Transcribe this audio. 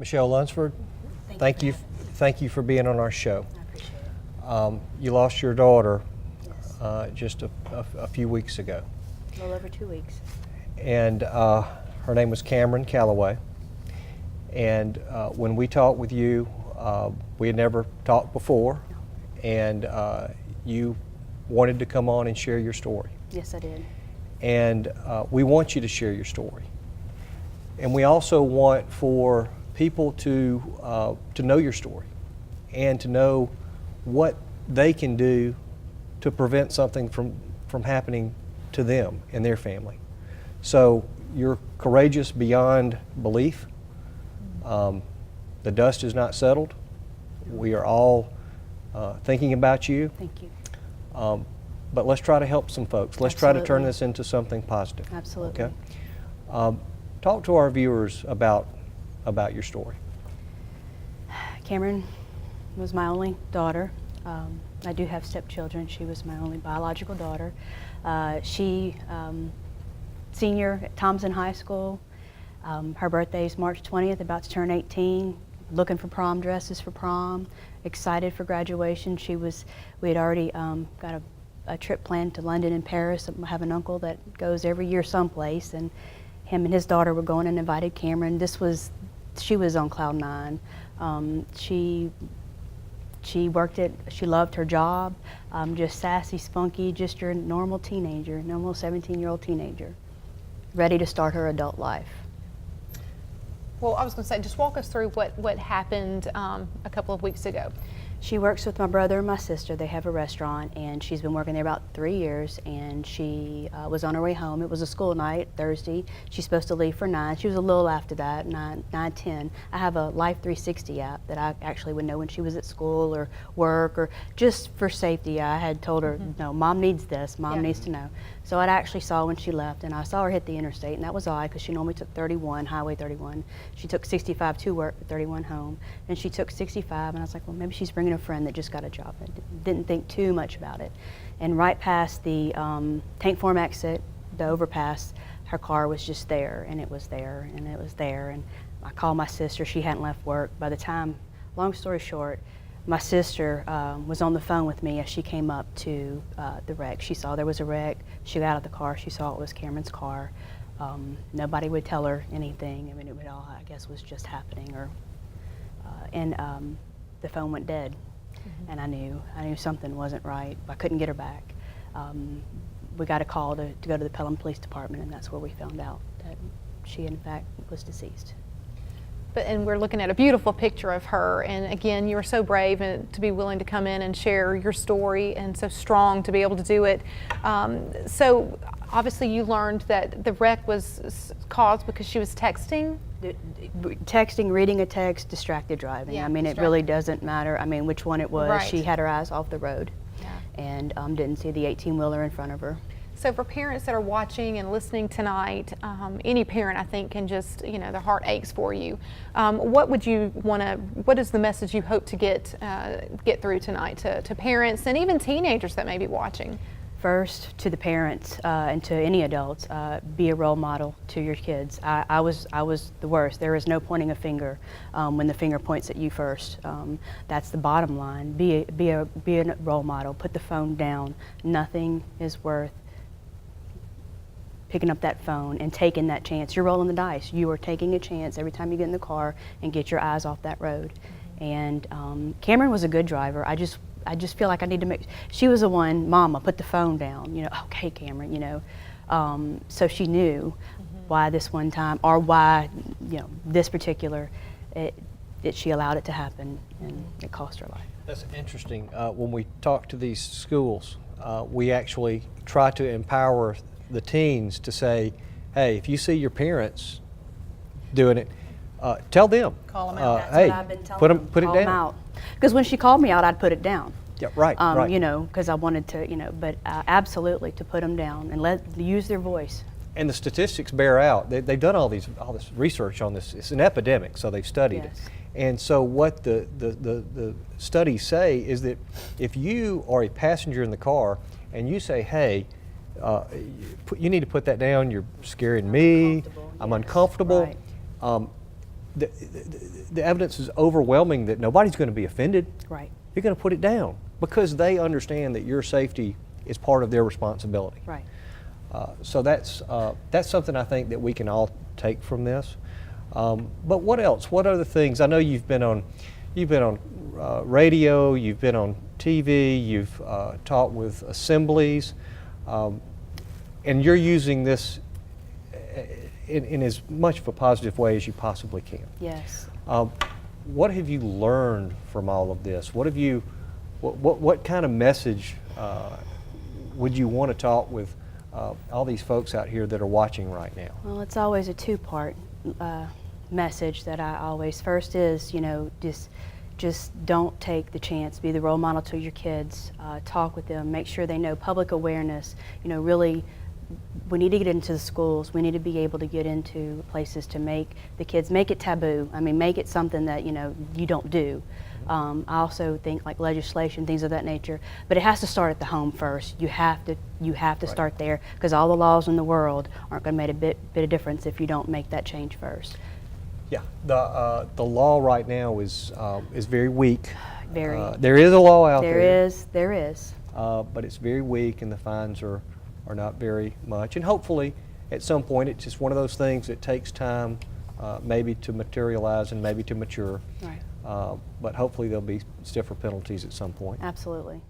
Michelle Lunsford, thank you for being on our show. I appreciate it. You lost your daughter Yes. just a few weeks ago. A little over 2 weeks. And her name was Cameron Calloway. And when we talked with you, we had never talked before, and you wanted to come on and share your story. Yes, I did. And we want you to share your story. And we also want for people to know your story and to know what they can do to prevent something from happening to them and their family. So you're courageous beyond belief. The dust is not settled. We are all thinking about you. Thank you. But let's try to help some folks. Let's try to turn this into something positive. Absolutely. Okay? Talk to our viewers about your story. Cameron was my only daughter. I do have stepchildren. She was my only biological daughter. She, senior at Thompson High School. Her birthday is March 20th, about to turn 18. Looking for prom dresses for prom. Excited for graduation. We had already got a trip planned to London and Paris. I have an uncle that goes every year someplace, and him and his daughter were going and invited Cameron. She was on cloud nine. She worked it. She loved her job. Just sassy, spunky, just your normal teenager, normal 17-year-old teenager, ready to start her adult life. Well, I was going to say, just walk us through what happened a couple of weeks ago. She works with my brother and my sister. They have a restaurant, and she's been working there about 3 years, and she was on her way home. It was a school night, Thursday. She's supposed to leave for 9. She was a little after that, 9:10. I have a Life 360 app that I actually would know when she was at school or work, or just for safety. I had told her, no, Mom needs this. Mom needs to know. So I actually saw when she left, and I saw her hit the interstate, and that was odd because she normally took 31, Highway 31. She took 65 to work, 31 home, and she took 65, and I was like, well, maybe she's bringing a friend that just got a job. I didn't think too much about it. And right past the tank farm exit, the overpass, her car was just there, and it was there, and it was there. And I called my sister. She hadn't left work. By the time, long story short, my sister was on the phone with me as she came up to the wreck. She saw there was a wreck. She got out of the car. She saw it was Cameron's car. Nobody would tell her anything. I mean, it would all, I guess, was just happening. And the phone went dead. And I knew something wasn't right. I couldn't get her back. We got a call to go to the Pelham Police Department, and that's where we found out that she, in fact, was deceased. And we're looking at a beautiful picture of her. And again, you were so brave and to be willing to come in and share your story, and so strong to be able to do it. So obviously you learned that the wreck was caused because she was texting. Texting, reading a text, distracted driving. Yeah, I mean, it really doesn't matter. I mean, which one it was. Right. She had her eyes off the road, Yeah. and didn't see the 18-wheeler in front of her. So for parents that are watching and listening tonight, any parent, I think, can just, their heart aches for you. What is the message you hope to get through tonight to parents and even teenagers that may be watching? First, to the parents and to any adults, be a role model to your kids. I was the worst. There is no pointing a finger when the finger points at you first. That's the bottom line. Be a role model. Put the phone down. Nothing is worth picking up that phone and taking that chance. You're rolling the dice. You are taking a chance every time you get in the car and get your eyes off that road. And Cameron was a good driver. I just feel like I need to make. She was the one. Mama, put the phone down. Okay, Cameron. So she knew why this one time, or why this particular, that she allowed it to happen, and it cost her life. That's interesting. When we talk to these schools, we actually try to empower the teens to say, hey, if you see your parents doing it, tell them. Call them out. That's hey, what I've been telling them. put it Call down. them out. Because when she called me out, I'd put it down. Yeah, right, right. Because I wanted to, but absolutely to put them down and use their voice. And the statistics bear out. They've done all this research on this. It's an epidemic, so they've studied it. And so what the studies say is that if you are a passenger in the car and you say, hey, you need to put that down, you're scaring me, I'm uncomfortable. Right. the evidence is overwhelming that nobody's going to be offended. Right. You're going to put it down because they understand that your safety is part of their responsibility. Right. So that's something I think that we can all take from this. But what else? What other things? I know you've been on radio, you've been on TV, you've taught with assemblies, and you're using this in as much of a positive way as you possibly can. Yes. What have you learned from all of this? What kind of message would you want to talk with all these folks out here that are watching right now? Well, it's always a two-part message that I always, first is, you know, just don't take the chance, be the role model to your kids, talk with them, make sure they know public awareness, you know, really, we need to get into the schools, we need to be able to get into places to make the kids, make it taboo, I mean, make it something that, you know, you don't do. I also think like legislation, things of that nature, but it has to start at the home first. You have to Right. start there, because all the laws in the world aren't going to make a bit of difference if you don't make that change first. Yeah, the law right now is very weak. Very. There is a law out there. There is. But it's very weak, and the fines are not very much. And hopefully, at some point, it's just one of those things that takes time, maybe to materialize and maybe to mature. Right. But hopefully, there'll be stiffer penalties at some point. Absolutely.